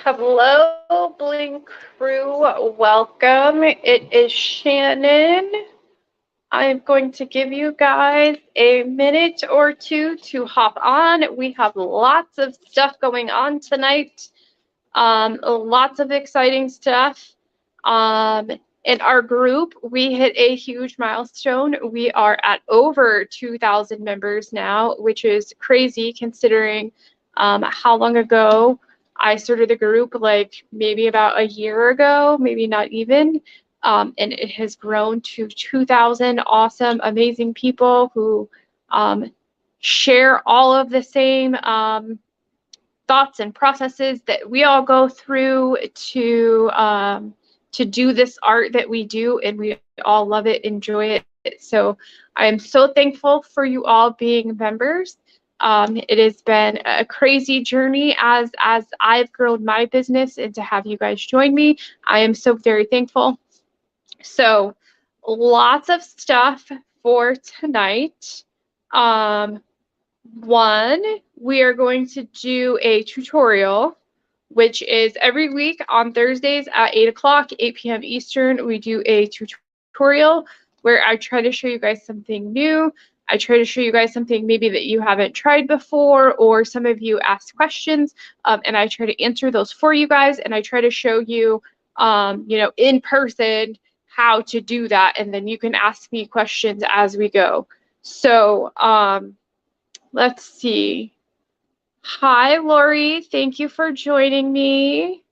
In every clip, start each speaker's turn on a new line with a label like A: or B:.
A: Hello, Bling crew. Welcome. It is Shannon. I'm going to give you guys a minute or two to hop on. We have lots of stuff going on tonight. Lots of exciting stuff. Um, in our group, we hit a huge milestone. We are at over 2,000 members now, which is crazy considering how long ago I started the group, like maybe about a year ago, maybe not even. And it has grown to 2,000 awesome, amazing people who share all of the same thoughts and processes that we all go through to do this art that we do, and we all love it, enjoy it. So I am so thankful for you all being members. It has been a crazy journey as I've grown my business, and to have you guys join me, I am so very thankful. So lots of stuff for tonight. One, we are going to do a tutorial, which is every week on Thursdays at 8 o'clock, 8 p.m. Eastern. We do a tutorial where I try to show you guys something new. I try to show you guys something maybe that you haven't tried before, or some of you ask questions, and I try to answer those for you guys, and I try to show you, in person how to do that, and then you can ask me questions as we go. So, let's see. Hi, Lori. Thank you for joining me.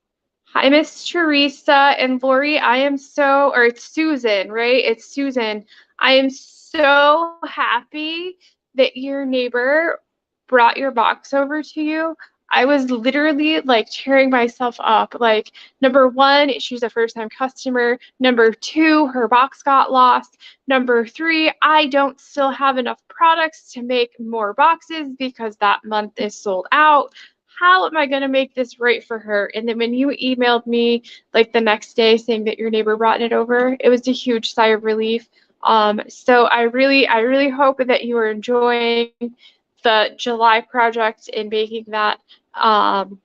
A: Hi, Miss Teresa and Lori. Or it's Susan, right? It's Susan. I am so happy that your neighbor brought your box over to you. I was literally like tearing myself up. Like, number one, she's a first time customer. Number two, her box got lost. Number three, I don't still have enough products to make more boxes because that month is sold out. How am I going to make this right for her? And then when you emailed me like the next day saying that your neighbor brought it over, it was a huge sigh of relief. So I really hope that you are enjoying the July project and making that. I'm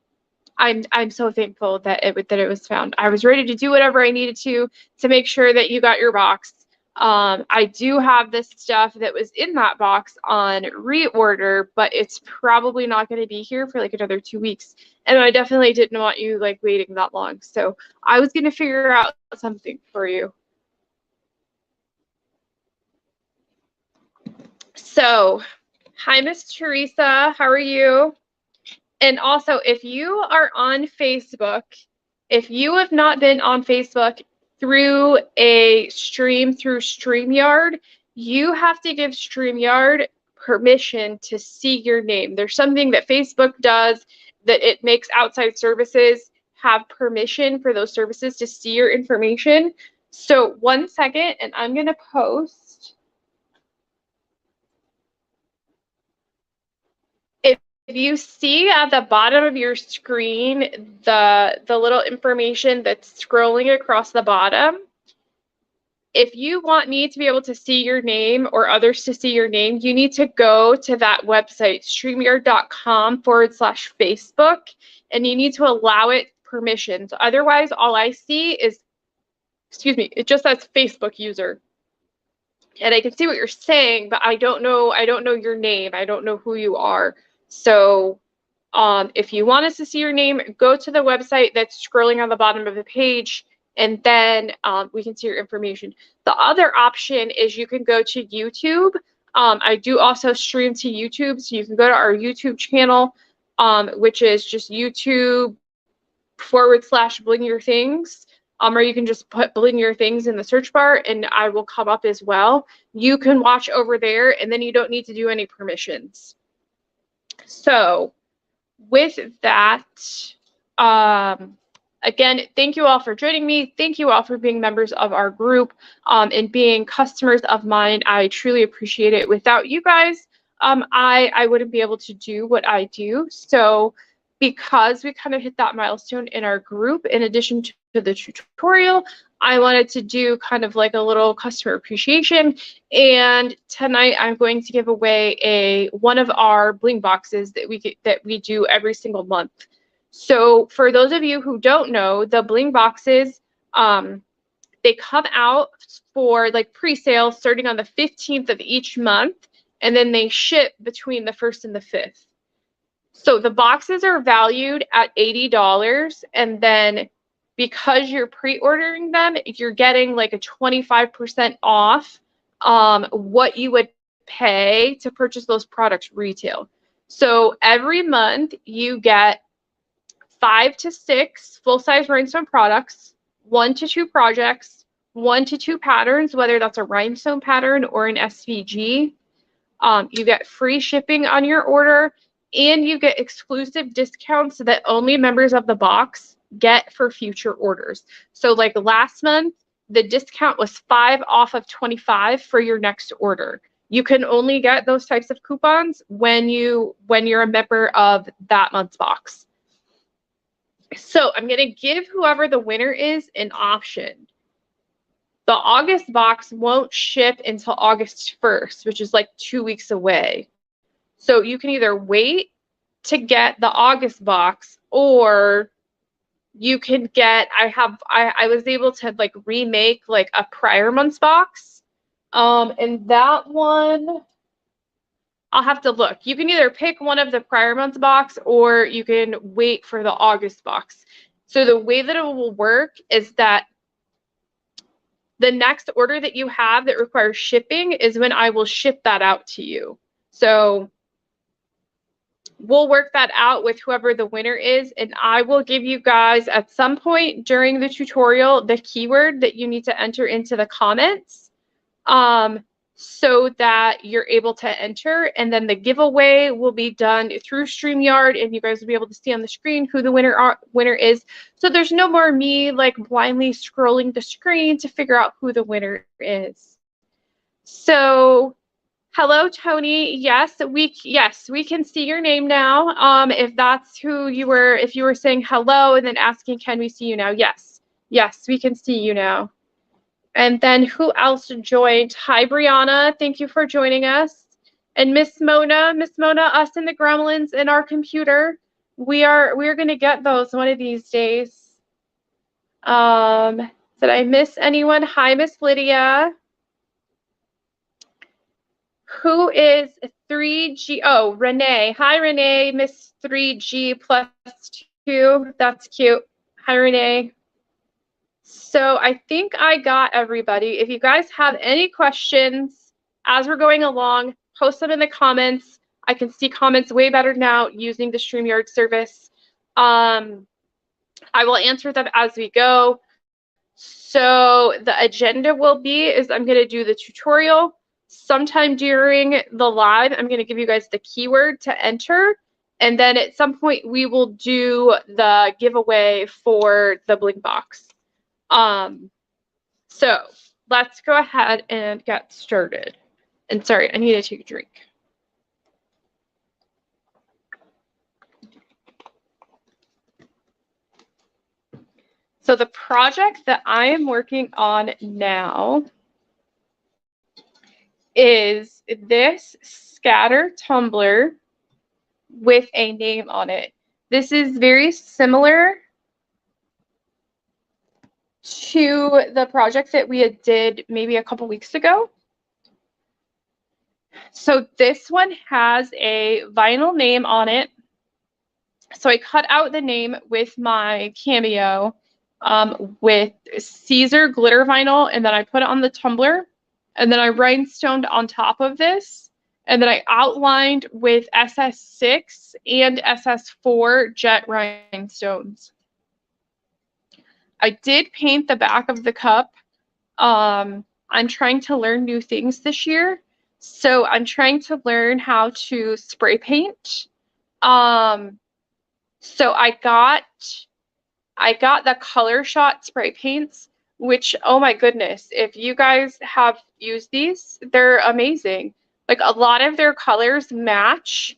A: so thankful that it was found. I was ready to do whatever I needed to make sure that you got your box. I do have this stuff that was in that box on reorder, but it's probably not going to be here for like another 2 weeks. And I definitely didn't want you like waiting that long. So I was going to figure out something for you. So, hi, Miss Teresa. How are you? And also, if you are on Facebook, if you have not been on Facebook through a stream through StreamYard, you have to give StreamYard permission to see your name. There's something that Facebook does that it makes outside services have permission for those services to see your information. So 1 second, and I'm going to post. If you see at the bottom of your screen the little information that's scrolling across the bottom, if you want me to be able to see your name or others to see your name, you need to go to that website, streamyard.com/Facebook, and you need to allow it permissions. Otherwise, all I see is, it just says Facebook user. And I can see what you're saying, but I don't know your name. I don't know who you are. So if you want us to see your name, go to the website that's scrolling on the bottom of the page, and then we can see your information. The other option is you can go to YouTube. I do also stream to YouTube, so you can go to our YouTube channel, which is just YouTube/Bling Your Things. Or you can just put Bling Your Things in the search bar, and I will come up as well. You can watch over there, and then you don't need to do any permissions. So with that, again, thank you all for joining me. Thank you all for being members of our group and being customers of mine. I truly appreciate it. Without you guys, I wouldn't be able to do what I do. So because we kind of hit that milestone in our group, in addition to the tutorial, I wanted to do kind of like a little customer appreciation. And tonight I'm going to give away one of our Bling Boxes that we do every single month. So for those of you who don't know, the Bling Boxes, they come out for like pre-sale starting on the 15th of each month, and then they ship between the 1st and the 5th. So the boxes are valued at $80, and then because you're pre-ordering them, you're getting like a 25% off what you would pay to purchase those products retail. So every month you get 5 to 6 full-size rhinestone products, 1 to 2 projects, 1 to 2 patterns, whether that's a rhinestone pattern or an SVG. You get free shipping on your order, and you get exclusive discounts that only members of the box get for future orders. So like last month, the discount was 5 off of 25 for your next order. You can only get those types of coupons when you're a member of that month's box. So I'm going to give whoever the winner is an option. The August box won't ship until August 1st, which is like 2 weeks away. So you can either wait to get the August box, or you can get, I was able to like remake like a prior month's box. And that one, I'll have to look. You can either pick one of the prior month's box, or you can wait for the August box. So the way that it will work is that the next order that you have that requires shipping is when I will ship that out to you. So we'll work that out with whoever the winner is, and I will give you guys at some point during the tutorial the keyword that you need to enter into the comments so that you're able to enter, and then the giveaway will be done through StreamYard, and you guys will be able to see on the screen who the winner is. So there's no more me like blindly scrolling the screen to figure out who the winner is. So hello, Tony. Yes, we can see your name now. If that's who you were, if you were saying hello and then asking, can we see you now? Yes, we can see you now. And then who else joined? Hi, Brianna. Thank you for joining us. And Miss Mona, us and the gremlins in our computer. We are going to get those one of these days. Did I miss anyone? Hi, Miss Lydia. Who is 3G? Oh, Renee. Hi, Renee. Miss 3G plus 2. That's cute. Hi, Renee. So I think I got everybody. If you guys have any questions as we're going along, post them in the comments. I can see comments way better now using the StreamYard service. I will answer them as we go. So the agenda will be is I'm going to do the tutorial. Sometime during the live, I'm going to give you guys the keyword to enter. And then at some point, we will do the giveaway for the Bling Box. So let's go ahead and get started. And sorry, I need to take a drink. So the project that I am working on now is this scatter tumbler with a name on it. This is very similar to the project that we did maybe a couple weeks ago. So this one has a vinyl name on it. So I cut out the name with my Cameo with Caesar glitter vinyl, and then I put it on the tumbler, and then I rhinestoned on top of this, and then I outlined with SS6 and SS4 jet rhinestones. I did paint the back of the cup. I'm trying to learn new things this year, so I'm trying to learn how to spray paint. So I got the Color Shot spray paints, which, oh my goodness, if you guys have used these, they're amazing. Like a lot of their colors match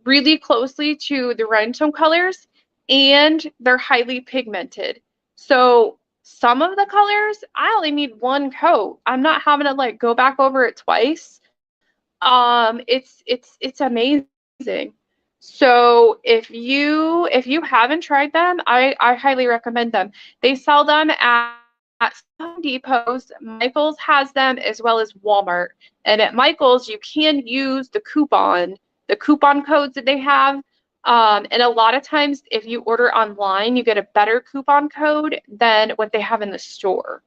A: really closely to the rhinestone colors, and they're highly pigmented. So some of the colors, I only need one coat. I'm not having to like go back over it twice. It's amazing. So if you haven't tried them, I highly recommend them. They sell them at Home Depots. Michael's has them as well as Walmart. And at Michael's, you can use the coupon codes that they have. And a lot of times, if you order online, you get a better coupon code than what they have in the store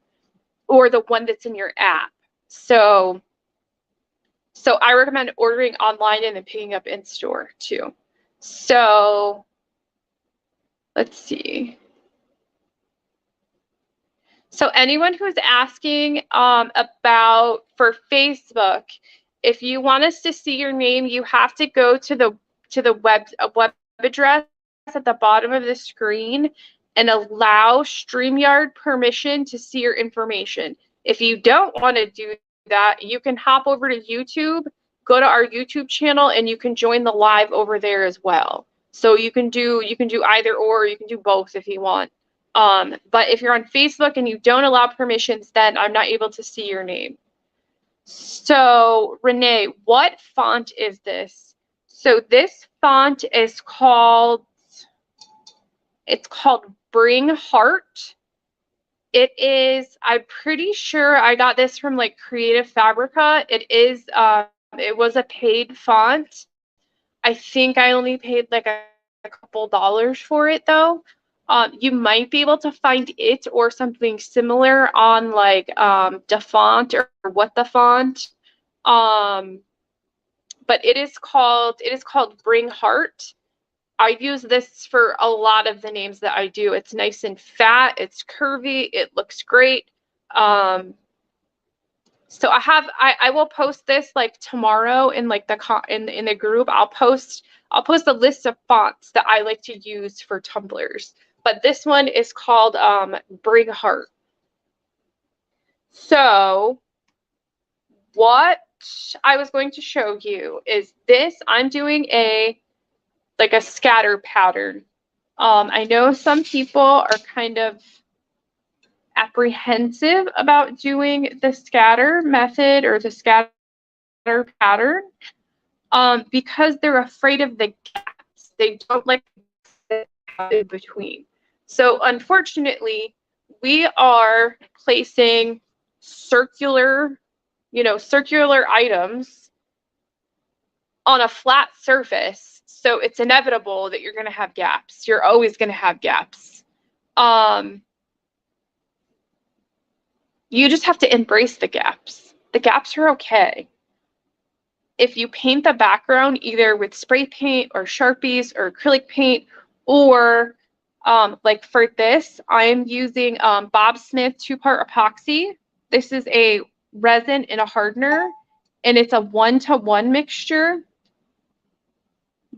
A: or the one that's in your app. So I recommend ordering online and then picking up in store too. So let's see. So anyone who's asking about for Facebook, if you want us to see your name, you have to go to the web address at the bottom of the screen and allow StreamYard permission to see your information. If you don't want to do that, you can hop over to YouTube, go to our YouTube channel, and you can join the live over there as well. So you can do either or, you can do both if you want. But if you're on Facebook and you don't allow permissions, then I'm not able to see your name. So Renee, what font is this? So this font is called, it's called Bring Heart. It is, I'm pretty sure I got this from like Creative Fabrica. It was a paid font. I think I only paid like a couple dollars for it though. You might be able to find it or something similar on like DaFont or What the Font. But it is called Bring Heart. I use this for a lot of the names that I do. It's nice and fat, it's curvy, it looks great. So I will post this like tomorrow in like in the group. I'll post a list of fonts that I like to use for tumblers. But this one is called Bring Heart. So what I was going to show you is this. I'm doing a scatter pattern. I know some people are kind of apprehensive about doing the scatter method or the scatter pattern because they're afraid of the gaps. They don't like the gap in between. So unfortunately, we are placing circular items on a flat surface. So it's inevitable that you're going to have gaps. You're always going to have gaps. You just have to embrace the gaps. The gaps are okay. If you paint the background either with spray paint or Sharpies or acrylic paint, or like for this, I'm using Bob Smith 2-part epoxy. This is a resin and a hardener, and it's a 1-to-1 mixture.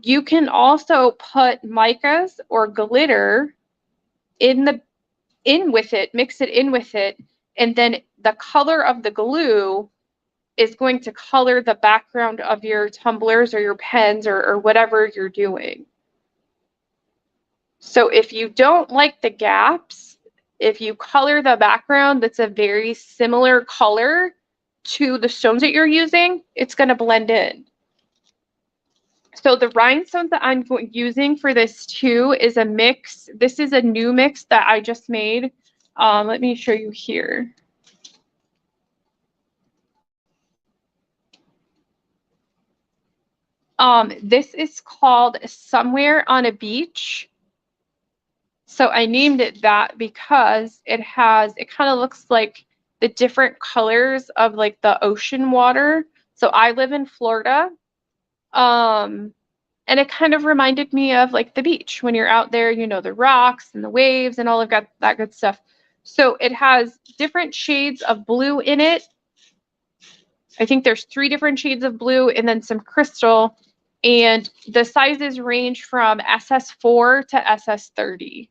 A: You can also put micas or glitter mix it in with it, and then the color of the glue is going to color the background of your tumblers or your pens or whatever you're doing. So if you don't like the gaps, if you color the background that's a very similar color to the stones that you're using, it's going to blend in. So the rhinestones that I'm using for this too is a mix. This is a new mix that I just made. Let me show you here. This is called Somewhere on a Beach. So I named it that because it kind of looks like the different colors of like the ocean water. So I live in Florida. And it kind of reminded me of like the beach when you're out there, you know, the rocks and the waves and all of that good stuff. So it has different shades of blue in it. I think there's 3 different shades of blue and then some crystal. And the sizes range from SS4 to SS30.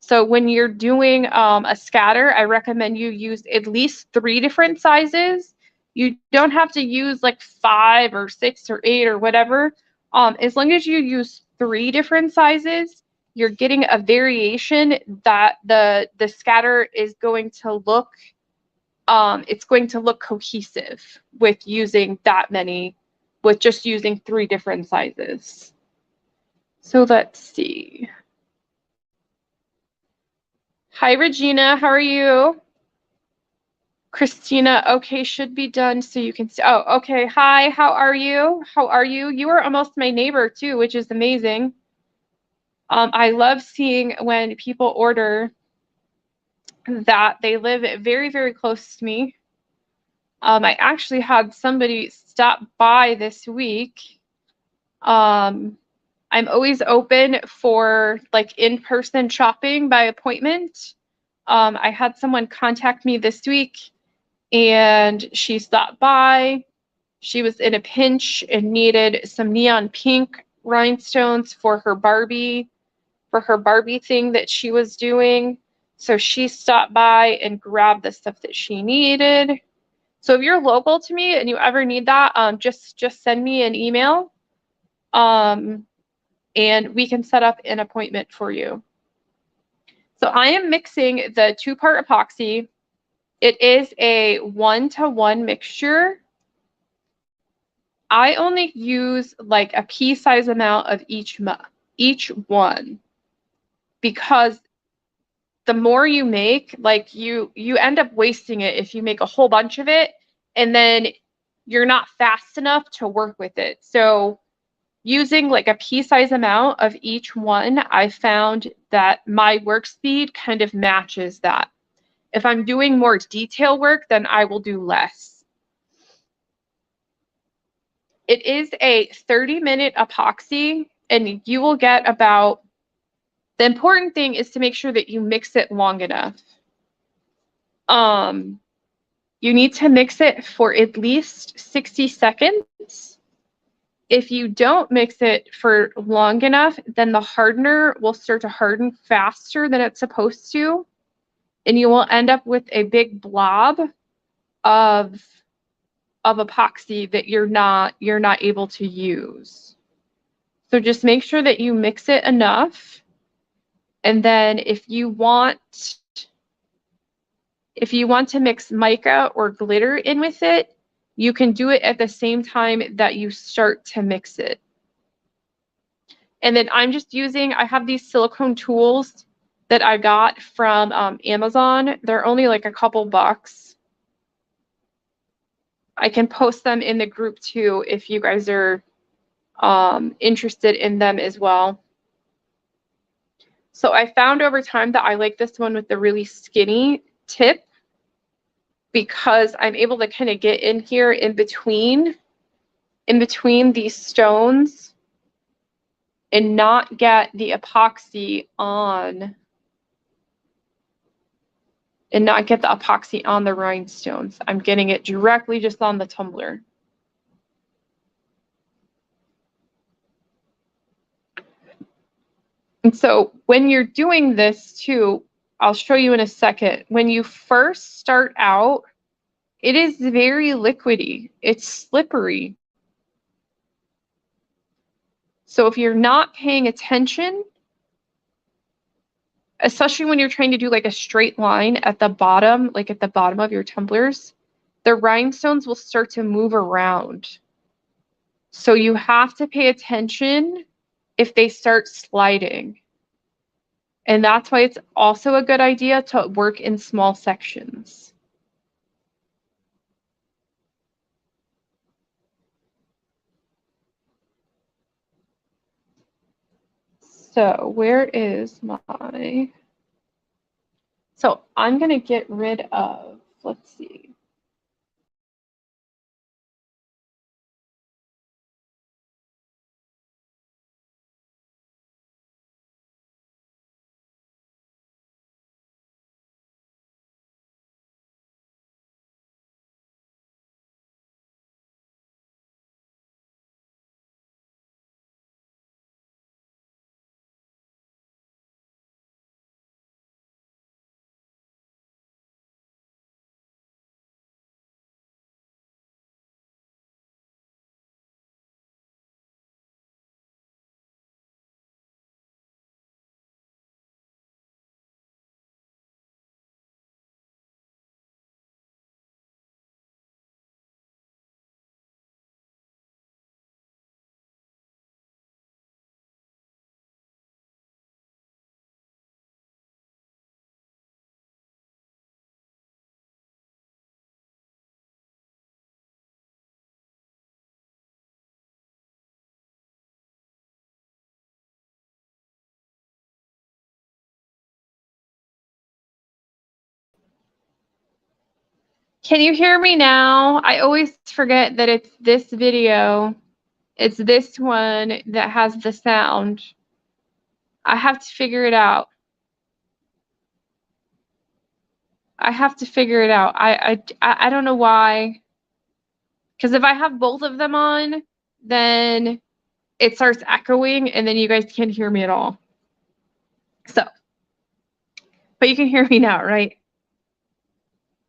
A: So when you're doing a scatter, I recommend you use at least 3 different sizes. You don't have to use like 5 or 6 or 8 or whatever. As long as you use 3 different sizes, you're getting a variation that the scatter is going to look, it's going to look cohesive with using that many, with just using 3 different sizes. So let's see. Hi, Regina. How are you? Christina, okay, should be done so you can see. Oh, okay. Hi, how are you? How are you? You are almost my neighbor too, which is amazing. I love seeing when people order that they live very, very close to me. I actually had somebody stop by this week. I'm always open for like in-person shopping by appointment. I had someone contact me this week and she stopped by. She was in a pinch and needed some neon pink rhinestones for her Barbie thing that she was doing. So she stopped by and grabbed the stuff that she needed. So if you're local to me and you ever need that, just send me an email, and we can set up an appointment for you. So I am mixing the 2-part epoxy. It is a 1-to-1 mixture. I only use like a pea-size amount of each one, because the more you make, like you end up wasting it if you make a whole bunch of it and then you're not fast enough to work with it. So using like a pea-size amount of each one, I found that my work speed kind of matches that. If I'm doing more detail work, then I will do less. It is a 30-minute epoxy, and you will get about, the important thing is to make sure that you mix it long enough. You need to mix it for at least 60 seconds. If you don't mix it for long enough, then the hardener will start to harden faster than it's supposed to, and you will end up with a big blob of epoxy that you're not able to use. So just make sure that you mix it enough. And then if you want to mix mica or glitter in with it, you can do it at the same time that you start to mix it. And then I'm just using, I have these silicone tools that I got from Amazon. They're only like a couple bucks. I can post them in the group too if you guys are interested in them as well. So I found over time that I like this one with the really skinny tip, because I'm able to kind of get in here in between these stones and not get the epoxy on, the rhinestones. I'm getting it directly just on the tumbler. And so when you're doing this too, I'll show you in a second. When you first start out, it is very liquidy. It's slippery. So if you're not paying attention, especially when you're trying to do like a straight line at the bottom, like at the bottom of your tumblers, the rhinestones will start to move around. So you have to pay attention if they start sliding. And that's why it's also a good idea to work in small sections. So where is my, so I'm going to get rid of, let's see. Can you hear me now? I always forget that it's this video. It's this one that has the sound. I have to figure it out. I have to figure it out. I don't know why. Because if I have both of them on, then it starts echoing and then you guys can't hear me at all. So, but you can hear me now, right?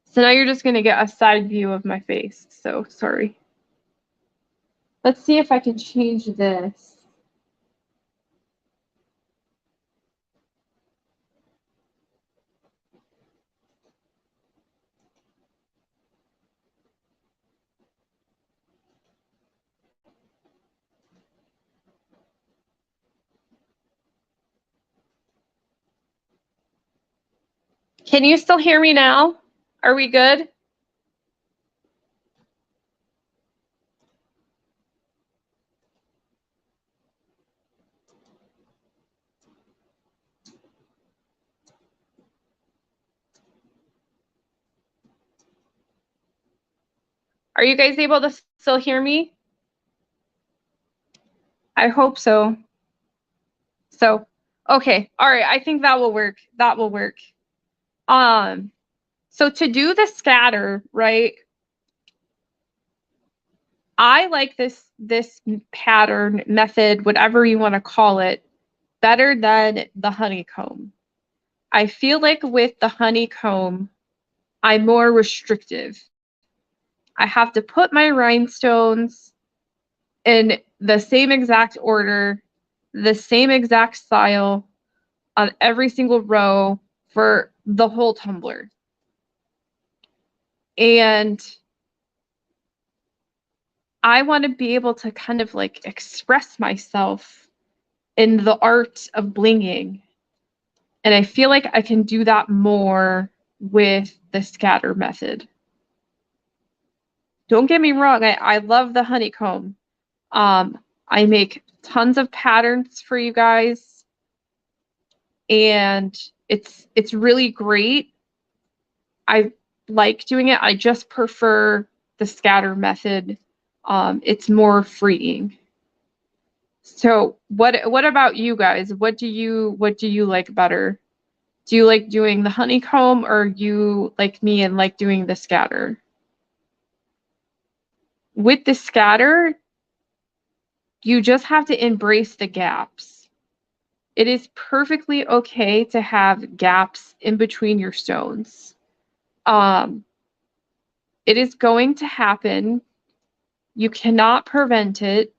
A: So now you're just going to get a side view of my face. So sorry. Let's see if I can change this. Can you still hear me now? Are we good? Are you guys able to still hear me? I hope so. So, okay. All right. I think that will work. That will work. So to do the scatter, right? I like this pattern method, whatever you want to call it, better than the honeycomb. I feel like with the honeycomb, I'm more restrictive. I have to put my rhinestones in the same exact order, the same exact style on every single row for the whole tumbler. And I want to be able to kind of like express myself in the art of blinging. And I feel like I can do that more with the scatter method. Don't get me wrong, I love the honeycomb. I make tons of patterns for you guys, and it's really great. I like doing it. I just prefer the scatter method. It's more freeing. So what about you guys? What do you like better? Do you like doing the honeycomb, or you like me and like doing the scatter? With the scatter, you just have to embrace the gaps. It is perfectly okay to have gaps in between your stones. It is going to happen. You cannot prevent it.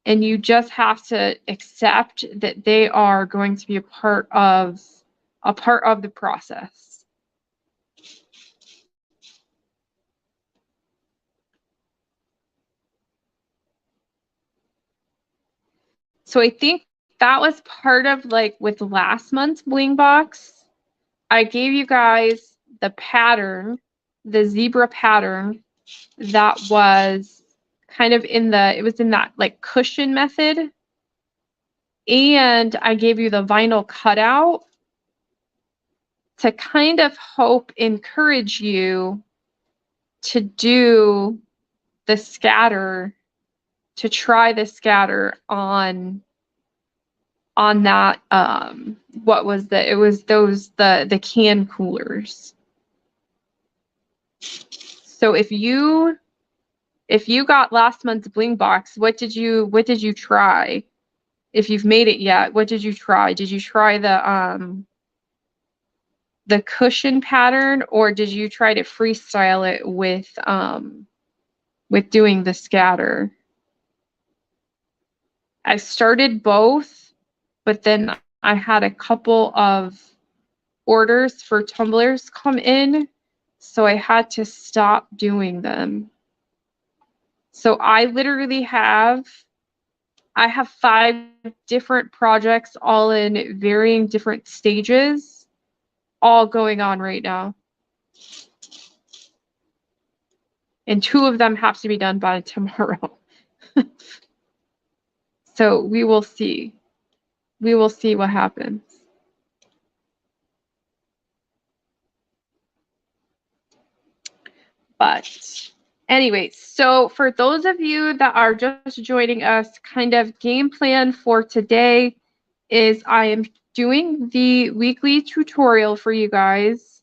A: And you just have to accept that they are going to be a part of the process. So I think that was part of like with last month's Bling Box. I gave you guys the pattern, the zebra pattern that was kind of it was in that like cushion method. And I gave you the vinyl cutout to kind of encourage you to do the scatter, to try the scatter on that what was it was the can coolers. So if you got last month's Bling Box, what did you try? If you've made it yet, what did you try? Did you try the cushion pattern, or did you try to freestyle it with doing the scatter? I started both, but then I had a couple of orders for tumblers come in, so I had to stop doing them. So I literally have 5 different projects, all in varying different stages, all going on right now. And 2 of them have to be done by tomorrow. So we will see. We will see what happens. But anyway, so for those of you that are just joining us, kind of game plan for today is I am doing the weekly tutorial for you guys.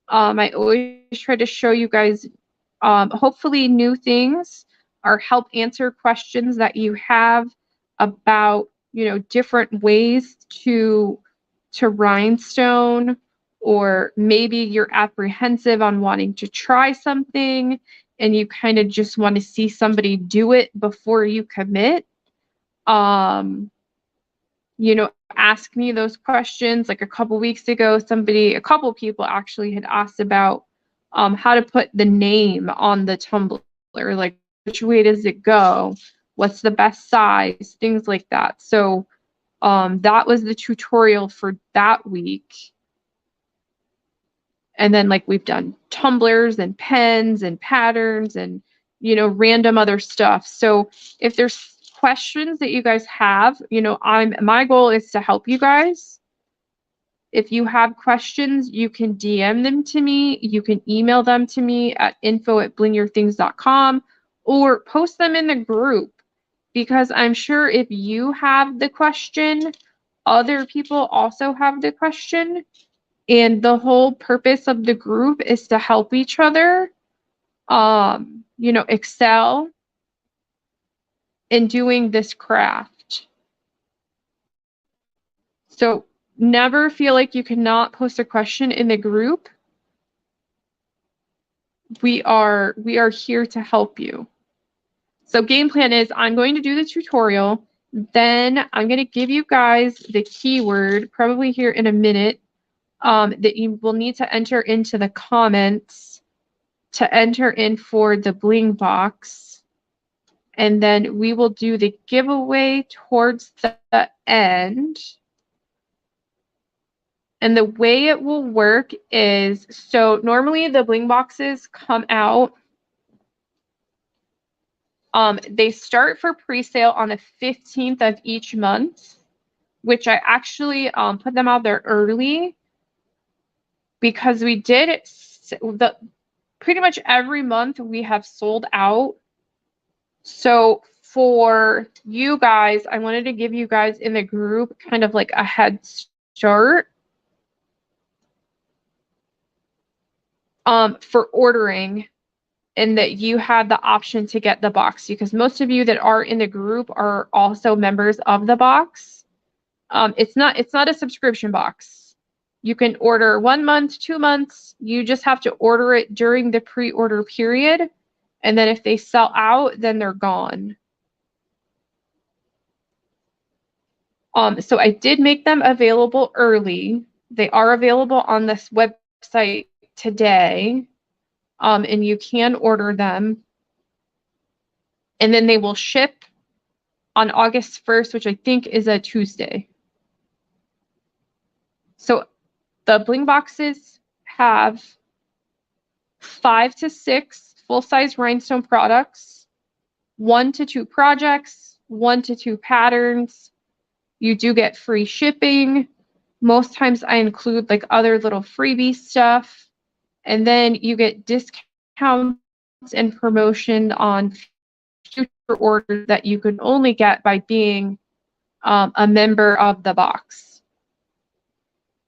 A: I always try to show you guys hopefully new things or help answer questions that you have about, you know, different ways to rhinestone, or maybe you're apprehensive on wanting to try something and you kind of just want to see somebody do it before you commit. You know, ask me those questions. Like a couple weeks ago, a couple people actually had asked about how to put the name on the tumbler, like which way does it go? What's the best size? Things like that. So that was the tutorial for that week. And then like we've done tumblers and pens and patterns and, you know, random other stuff. So if there's questions that you guys have, you know, my goal is to help you guys. If you have questions, you can DM them to me. You can email them to me at info@blingyourthings.com or post them in the group, because I'm sure if you have the question, other people also have the question. And the whole purpose of the group is to help each other, you know, excel in doing this craft. So never feel like you cannot post a question in the group. We are here to help you. So game plan is I'm going to do the tutorial, then I'm going to give you guys the keyword probably here in a minute that you will need to enter into the comments to enter in for the Bling Box. And then we will do the giveaway towards the end. And the way it will work is, so normally the Bling Boxes come out. They start for pre-sale on the 15th of each month, which I actually put them out there early because we did pretty much every month we have sold out. So for you guys, I wanted to give you guys in the group kind of like a head start for ordering, and that you had the option to get the box, because most of you that are in the group are also members of the box. It's not a subscription box. You can order 1 month, 2 months. You just have to order it during the pre-order period. And then if they sell out, then they're gone. So I did make them available early. They are available on this website today. And you can order them. And then they will ship on August 1st, which I think is a Tuesday. So the Bling Boxes have 5 to 6 full-size rhinestone products, 1 to 2 projects, 1 to 2 patterns. You do get free shipping. Most times I include like other little freebie stuff. And then you get discounts and promotion on future orders that you can only get by being a member of the box.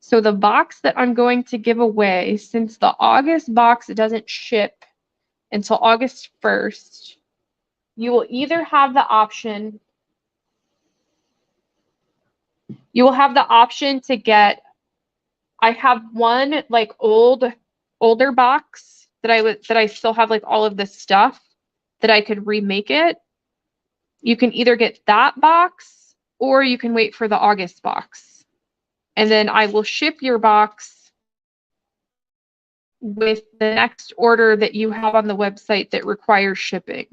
A: So the box that I'm going to give away, since the August box doesn't ship until August 1st, you will either have the option, to get, I have one like older box that I still have like all of this stuff that I could remake it. You can either get that box or you can wait for the August box. And then I will ship your box with the next order that you have on the website that requires shipping.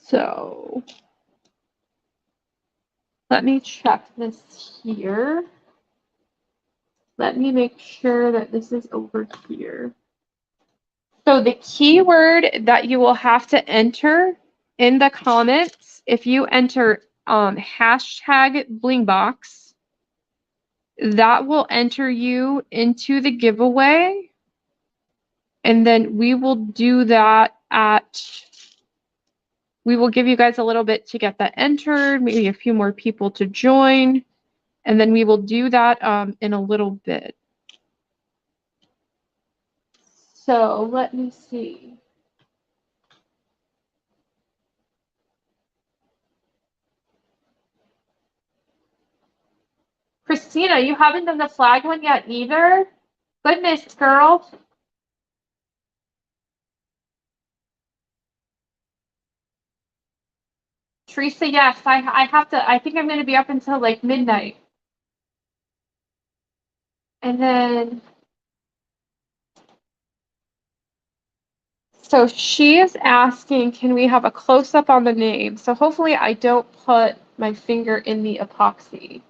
A: So let me check this here. Let me make sure that this is over here. So the keyword that you will have to enter in the comments, if you enter hashtag Bling Box, that will enter you into the giveaway. And then we will do that we will give you guys a little bit to get that entered, maybe a few more people to join. And then we will do that in a little bit. So let me see. Christina, you haven't done the flag one yet either? Goodness, girl. Teresa, yes, I have to, I think I'm going to be up until like midnight. And then, so she is asking, can we have a close-up on the name? So hopefully I don't put my finger in the epoxy.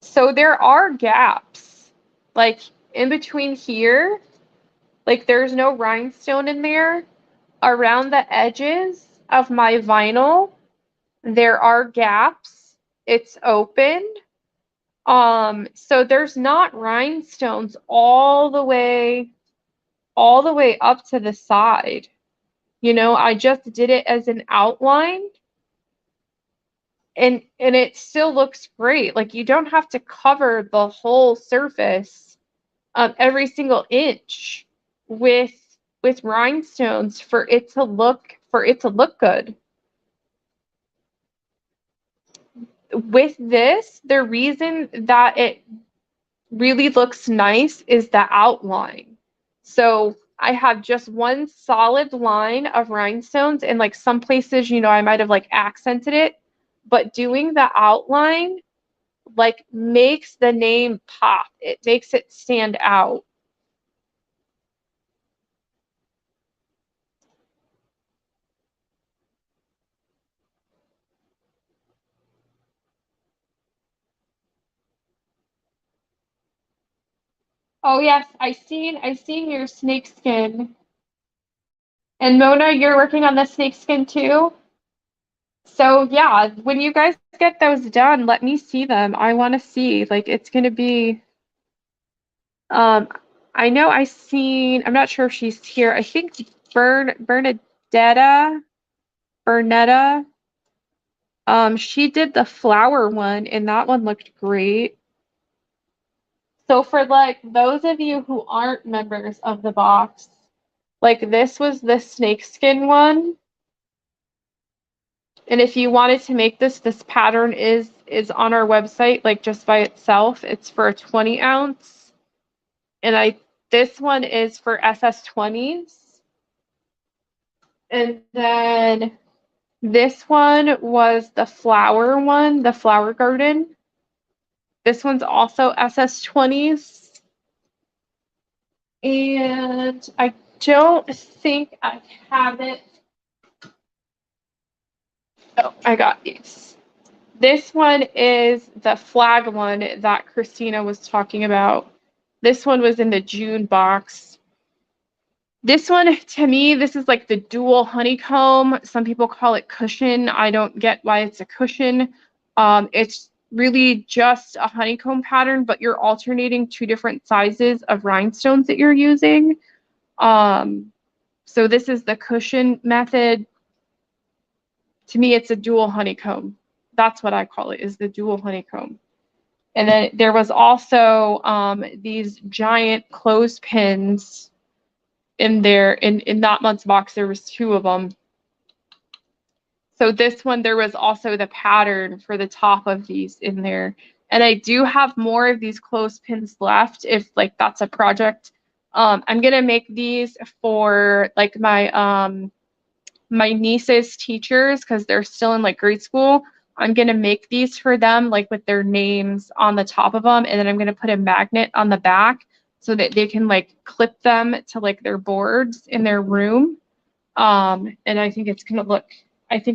A: So there are gaps, like in between here, like there's no rhinestone in there. Around the edges of my vinyl, there are gaps. It's open. So there's not rhinestones all the way up to the side. You know, I just did it as an outline and it still looks great. Like you don't have to cover the whole surface every single inch with rhinestones for it to look good. With this, the reason that it really looks nice is the outline. So I have just one solid line of rhinestones, and like some places, you know, I might have like accented it, but doing the outline like makes the name pop. It makes it stand out. Oh yes, I seen your snake skin. And Mona, you're working on the snake skin too? So yeah, when you guys get those done, let me see them. I want to see. Like it's gonna be um I know I'm not sure if she's here. I think Bernetta, she did the flower one and that one looked great. So for like those of you who aren't members of the box, like this was the snakeskin one. And if you wanted to make this pattern is on our website, like just by itself. It's for a 20 ounce. And this one is for SS20s. And then this one was the flower one, the flower garden. This one's also SS20s. And I don't think I have it. Oh, I got these. This one is the flag one that Christina was talking about. This one was in the June box. This one, to me, this is like the dual honeycomb. Some people call it cushion. I don't get why it's a cushion. It's really just a honeycomb pattern, but you're alternating two different sizes of rhinestones that you're using. So this is the cushion method. To me, it's a dual honeycomb. That's what I call it, is the dual honeycomb. And then there was also these giant clothespins in there. In that month's box, there was two of them. So this one, there was also the pattern for the top of these in there. And I do have more of these clothespins left if like that's a project. I'm gonna make these for like my niece's teachers because they're still in like grade school. I'm gonna make these for them like with their names on the top of them, and then I'm gonna put a magnet on the back so that they can like clip them to like their boards in their room. And I think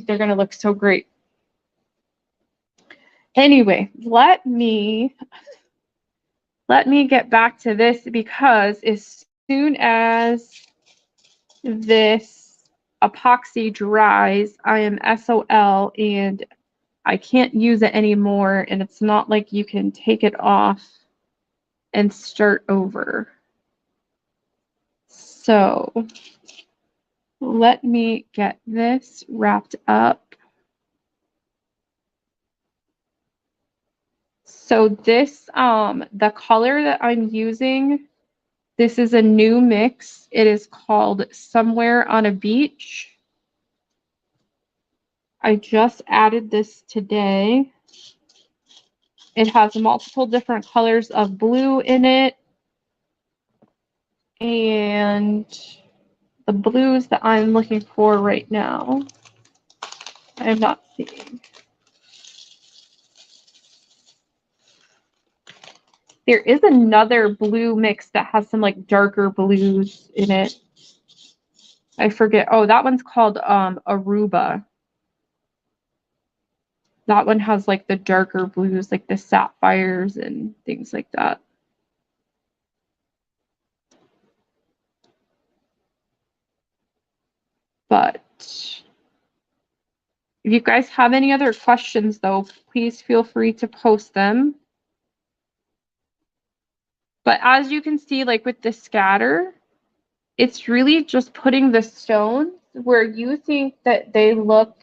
A: they're gonna look so great. Anyway, let me let me get back to this because as soon as this epoxy dries, I am SOL and I can't use it anymore, and it's not like you can take it off and start over. So let me get this wrapped up. So this, the color that I'm using, this is a new mix. It is called Somewhere on a Beach. I just added this today. It has multiple different colors of blue in it. And the blues that I'm looking for right now, I'm not seeing. There is another blue mix that has some like darker blues in it. I forget. Oh, that one's called Aruba. That one has like the darker blues, like the sapphires and things like that. But if you guys have any other questions, though, please feel free to post them. But as you can see, like with the scatter, it's really just putting the stones where you think that they look,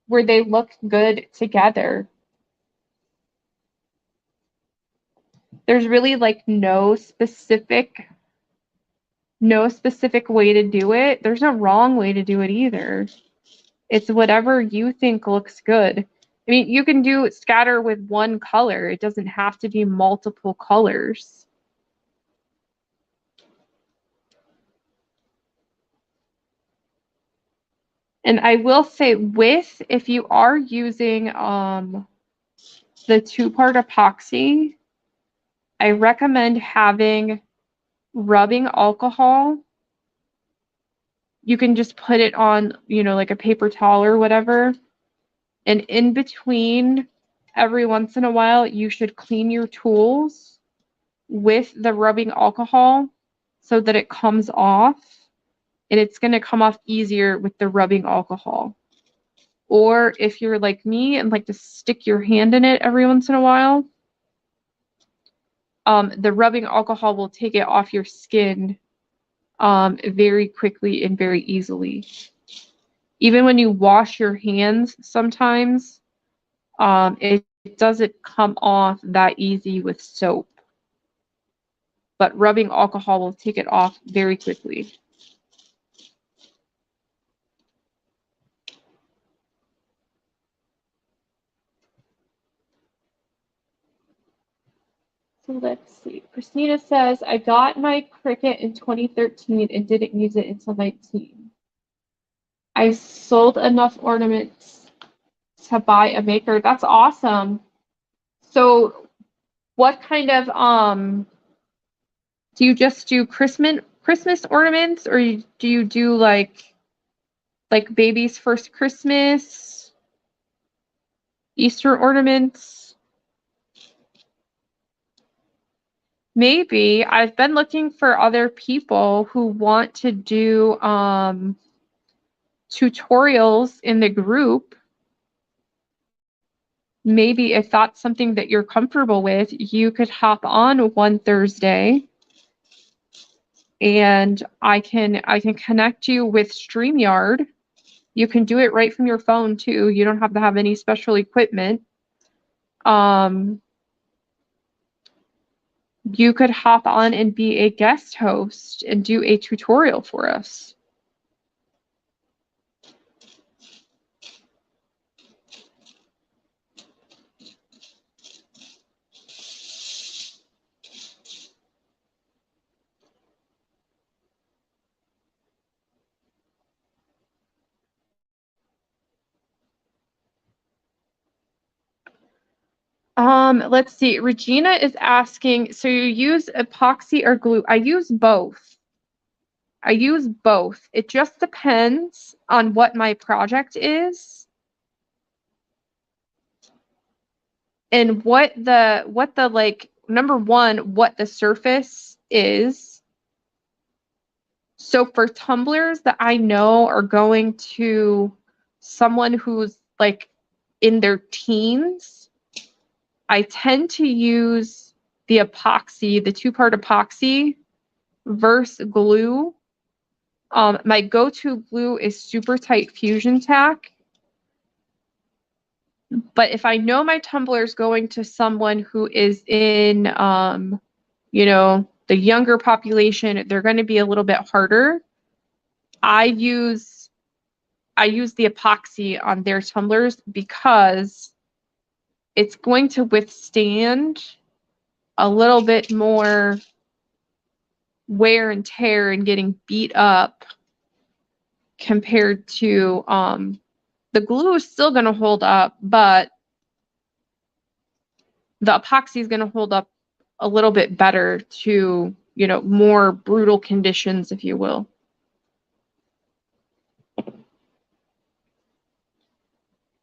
A: where they look good together. There's really like no specific way to do it. There's no wrong way to do it either. It's whatever you think looks good. I mean, you can do scatter with one color. It doesn't have to be multiple colors. And I will say if you are using the 2-part epoxy, I recommend having rubbing alcohol. You can just put it on, like a paper towel or whatever. And in between, every once in a while, you should clean your tools with the rubbing alcohol so that it comes off. And it's going to come off easier with the rubbing alcohol. Or if you're like me and like to stick your hand in it every once in a while, the rubbing alcohol will take it off your skin very quickly and very easily. Even when you wash your hands sometimes, it doesn't come off that easy with soap. But rubbing alcohol will take it off very quickly. So let's see. Christina says, I got my Cricut in 2013 and didn't use it until 19. I sold enough ornaments to buy a maker. That's awesome. So what kind of do you just do Christmas ornaments, or do you do like baby's first Christmas, Easter ornaments? Maybe. I've been looking for other people who want to do tutorials in the group. Maybe if that's something that you're comfortable with, you could hop on one Thursday and I can connect you with StreamYard. You can do it right from your phone too. You don't have to have any special equipment. You could hop on and be a guest host and do a tutorial for us. Let's see. Regina is asking, so you use epoxy or glue? I use both. It just depends on what my project is and what the like number one, what the surface is. So for tumblers that I know are going to someone who's like in their teens, I tend to use the epoxy, the 2-part epoxy versus glue. My go-to glue is Super Tight Fusion Tack. But if I know my tumbler is going to someone who is in, you know, the younger population, they're going to be a little bit harder. I use the epoxy on their tumblers because it's going to withstand a little bit more wear and tear and getting beat up compared to the glue is still going to hold up, but the epoxy is going to hold up a little bit better to, you know, more brutal conditions, if you will.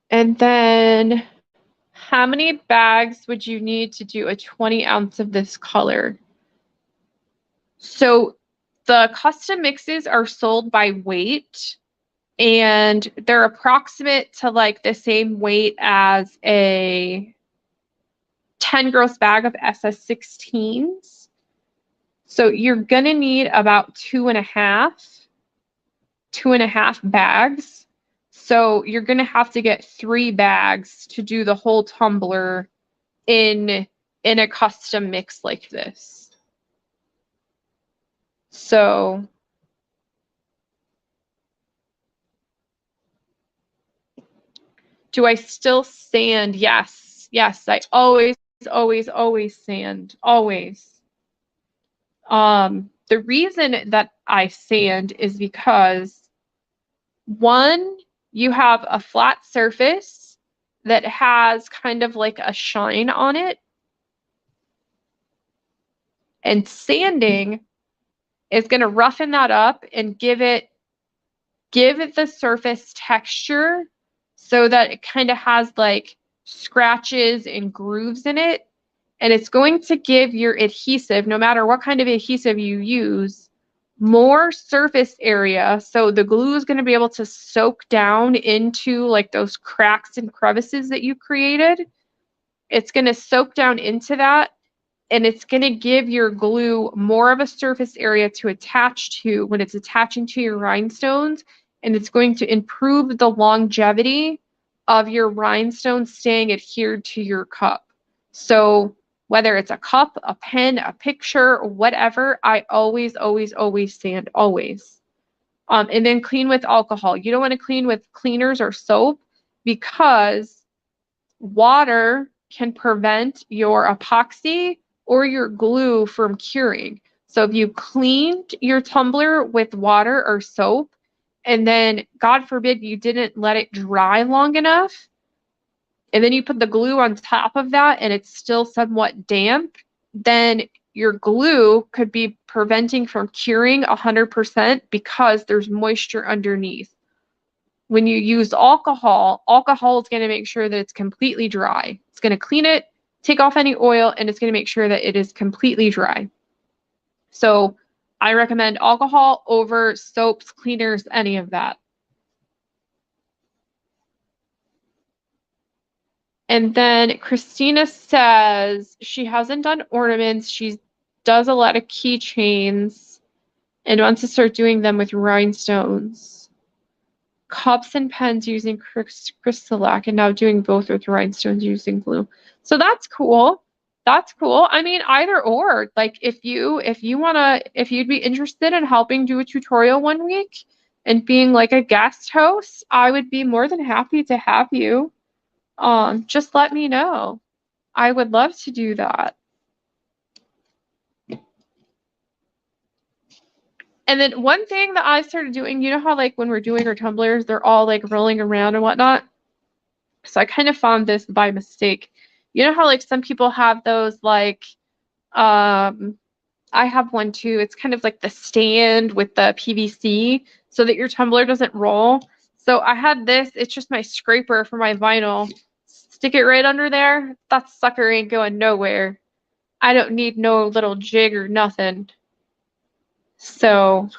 A: And then how many bags would you need to do a 20 ounce of this color? So the custom mixes are sold by weight, and they're approximate to like the same weight as a 10 gross bag of SS16s. So you're gonna need about two and a half bags. So you're gonna have to get 3 bags to do the whole tumbler in a custom mix like this. So do I still sand? Yes. Yes, I always sand. Always. The reason that I sand is because, one, you have a flat surface that has kind of like a shine on it. And sanding is going to roughen that up and give it the surface texture so that it kind of has like scratches and grooves in it. And it's going to give your adhesive, no matter what kind of adhesive you use, more surface area. So the glue is going to be able to soak down into like those cracks and crevices that you created. It's going to soak down into that, and it's going to give your glue more of a surface area to attach to when it's attaching to your rhinestones, and it's going to improve the longevity of your rhinestones staying adhered to your cup. So whether it's a cup, a pen, a picture, whatever, I always sand, always. And then clean with alcohol. You don't want to clean with cleaners or soap because water can prevent your epoxy or your glue from curing. So if you cleaned your tumbler with water or soap, and then God forbid you didn't let it dry long enough, and then you put the glue on top of that and it's still somewhat damp, then your glue could be preventing from curing 100% because there's moisture underneath. When you use alcohol is going to make sure that it's completely dry. It's going to clean it, take off any oil, and it's going to make sure that it is completely dry. So I recommend alcohol over soaps, cleaners, any of that. And then Christina says she hasn't done ornaments. She does a lot of keychains and wants to start doing them with rhinestones. Cups and pens using crystalline, and now doing both with rhinestones using glue. So that's cool. That's cool. I mean, either or. Like if you'd be interested in helping do a tutorial one week and being like a guest host, I would be more than happy to have you. Just let me know. I would love to do that. And then one thing that I started doing, you know how like when we're doing our tumblers, they're all like rolling around and whatnot. So I kind of found this by mistake. You know how like some people have those like, I have one too. It's kind of like the stand with the PVC so that your tumbler doesn't roll. So I had this, it's just my scraper for my vinyl. Stick it right under there. That sucker ain't going nowhere. I don't need no little jig or nothing. So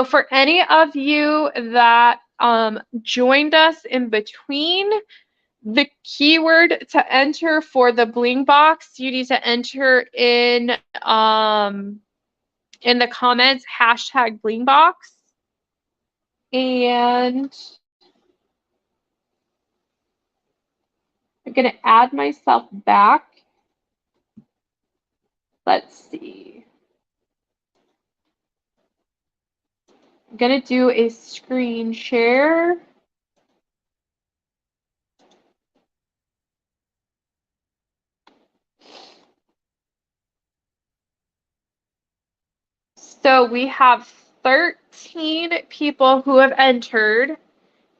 A: for any of you that joined us in between, the keyword to enter for the Bling Box, you need to enter in the comments hashtag Bling Box. And I'm going to add myself back. Let's see. I'm going to do a screen share. So we have 13 people who have entered.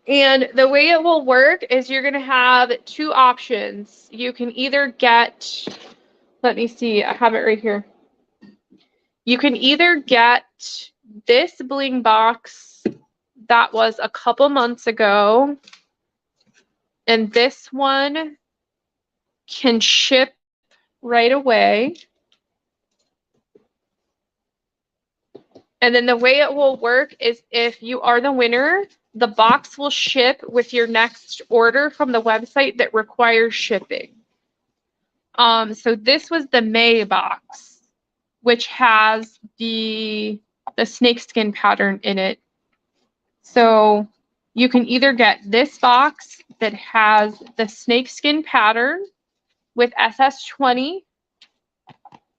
A: And the way it will work is you're going to have two options. You can either get, let me see, I have it right here. You can either get this Bling Box that was a couple months ago, and this one can ship right away. And then the way it will work is if you are the winner, the box will ship with your next order from the website that requires shipping. So this was the May box, which has the snakeskin pattern in it. So you can either get this box that has the snakeskin pattern with SS20.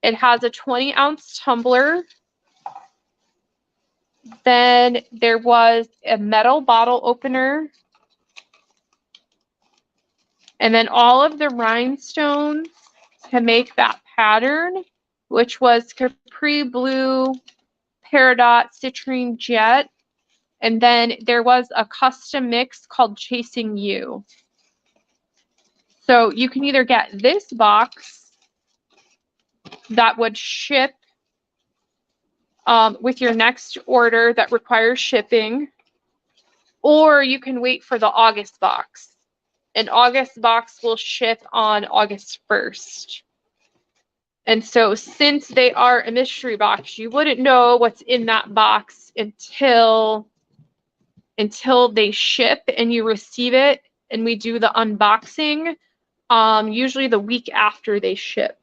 A: It has a 20-ounce tumbler. Then there was a metal bottle opener. And then all of the rhinestones to make that pattern, which was Capri Blue, Peridot, Citrine Jet. And then there was a custom mix called Chasing You. So you can either get this box that would ship with your next order that requires shipping, or you can wait for the August box. An August box will ship on August 1st. And so since they are a mystery box, you wouldn't know what's in that box until they ship and you receive it and we do the unboxing, usually the week after they ship.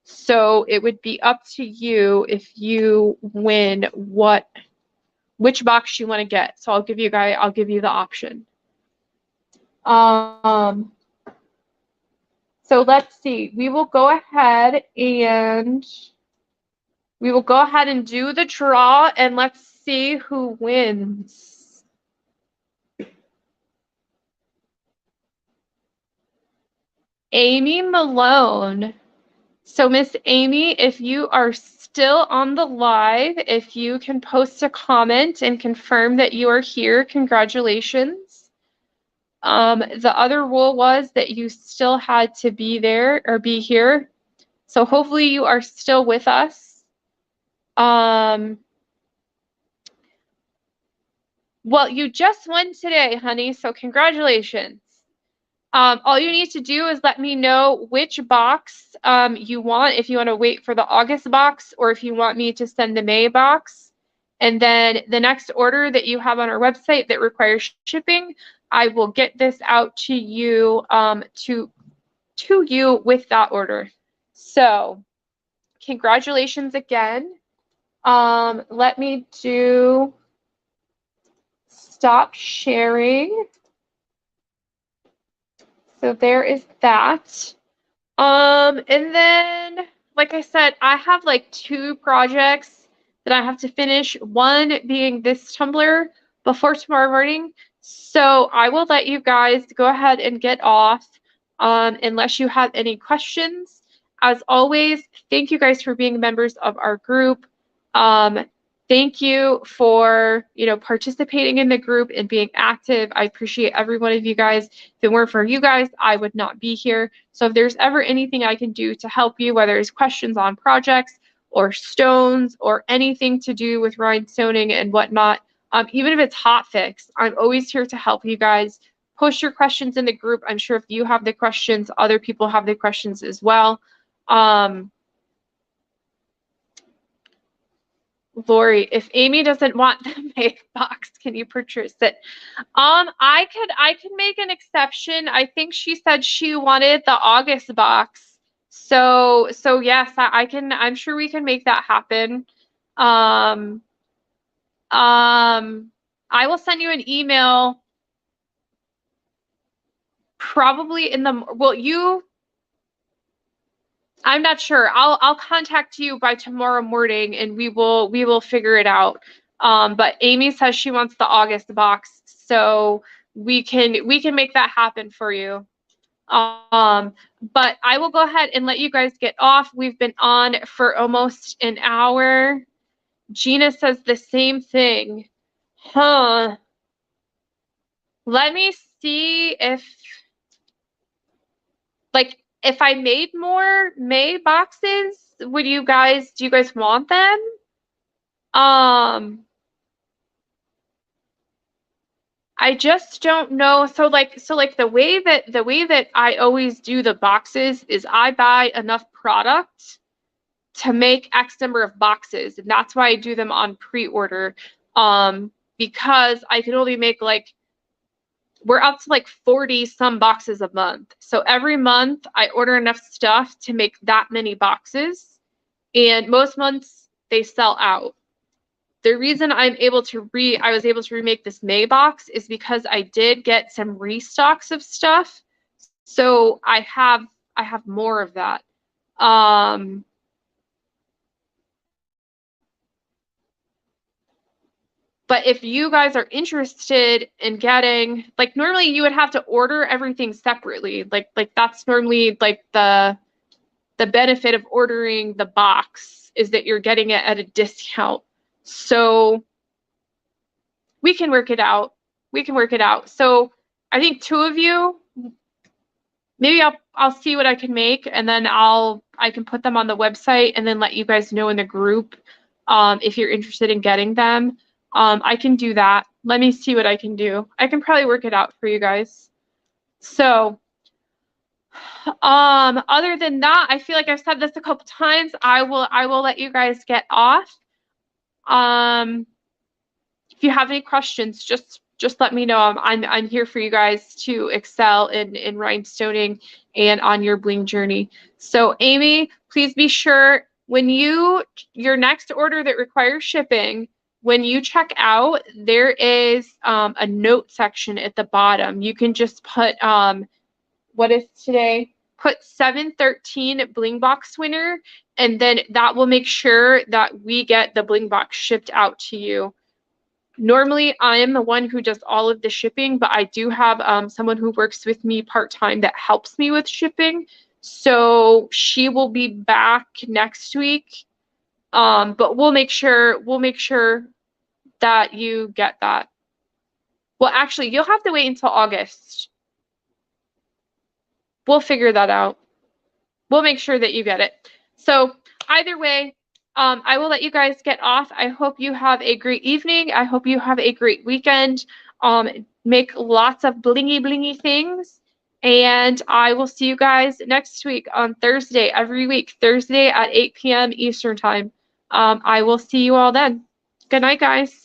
A: So it would be up to you if you win which box you want to get. So I'll give you the option. So let's see. We will go ahead and do the draw, and let's see who wins. Amy Malone. So Miss Amy, if you are still on the live, if you can post a comment and confirm that you are here, congratulations. The other rule was that you still had to be there or be here. So hopefully you are still with us. Well, you just won today, honey, so congratulations. All you need to do is let me know which box you want, if you want to wait for the August box or if you want me to send the May box. And then the next order that you have on our website that requires shipping, I will get this out to you to you with that order. So congratulations again. Let me do stop sharing. So there is that. And then, like I said, I have like 2 projects that I have to finish. One being this tumbler before tomorrow morning. So I will let you guys go ahead and get off unless you have any questions. As always, thank you guys for being members of our group. Thank you for, participating in the group and being active. I appreciate every one of you guys. If it weren't for you guys, I would not be here. So if there's ever anything I can do to help you, whether it's questions on projects or stones or anything to do with rhinestoning and whatnot, even if it's hot fix, I'm always here to help you guys. Post your questions in the group. I'm sure if you have the questions, other people have the questions as well. Lori, if Amy doesn't want the May box, can you purchase it? I could make an exception. I think she said she wanted the August box. So yes, I can, I'm sure we can make that happen. I will send you an email probably in the, well, I'm not sure. I'll contact you by tomorrow morning and we will figure it out. But Amy says she wants the August box, so we can make that happen for you. But I will go ahead and let you guys get off. We've been on for almost an hour. Gina says the same thing. Huh. Let me see if I made more May boxes, do you guys want them? I just don't know. So like the way that I always do the boxes is I buy enough product to make X number of boxes, and that's why I do them on pre-order. Because I can only make we're up to like 40 some boxes a month. So every month I order enough stuff to make that many boxes, and most months they sell out. The reason I was able to remake this May box is because I did get some restocks of stuff. So I have more of that. But if you guys are interested in getting, like, normally you would have to order everything separately. Like that's normally like the benefit of ordering the box is that you're getting it at a discount. So we can work it out. We can work it out. So I think two of you, maybe I'll see what I can make, and then I can put them on the website and then let you guys know in the group if you're interested in getting them. I can do that. Let me see what I can do. I can probably work it out for you guys. So other than that, I feel like I've said this a couple times. I will let you guys get off. If you have any questions, just let me know. I'm here for you guys to excel in rhinestoning and on your bling journey. So Amy, please be sure when your next order that requires shipping, when you check out, there is a note section at the bottom. You can just put what is today? Put 713 Bling Box winner, and then that will make sure that we get the Bling Box shipped out to you. Normally, I am the one who does all of the shipping, but I do have someone who works with me part-time that helps me with shipping. So she will be back next week. But we'll make sure that you get that. Well, actually, you'll have to wait until August. We'll figure that out. We'll make sure that you get it. So either way, I will let you guys get off. I hope you have a great evening. I hope you have a great weekend. Make lots of blingy things. And I will see you guys next week on Thursday, every week, Thursday at 8 p.m. Eastern time. I will see you all then. Good night, guys.